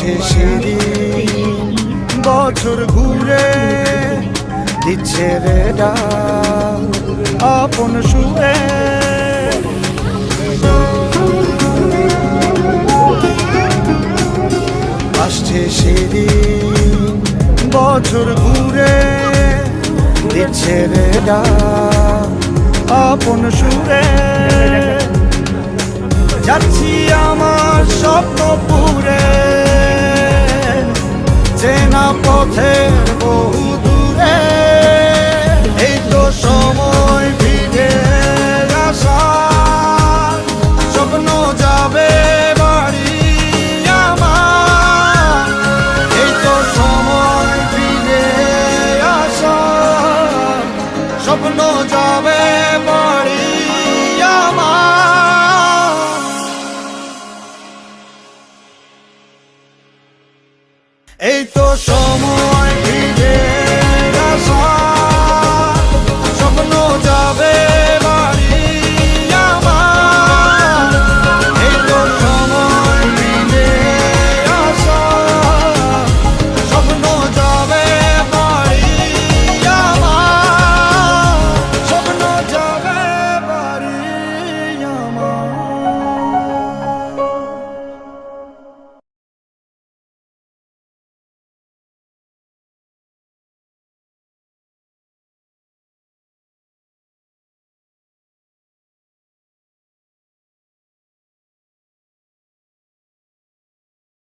আসছে সেদিন বছর ঘুরে দিচ্ছে রে ডাক আপন সুরে। আসছে সেদিন বছর ঘুরে দিচ্ছে রে ডাক আপন সুরে। যাচ্ছি আমার স্বপ্নপুরে চেনা পথের বহু দূরে। এই তো সময় ফিরে আসার, স্বপ্ন যাবে বাড়ি আমার। এই তো সময় ফিরে আসার, স্বপ্ন যাবে বাড়ি আমার। এই তো সময়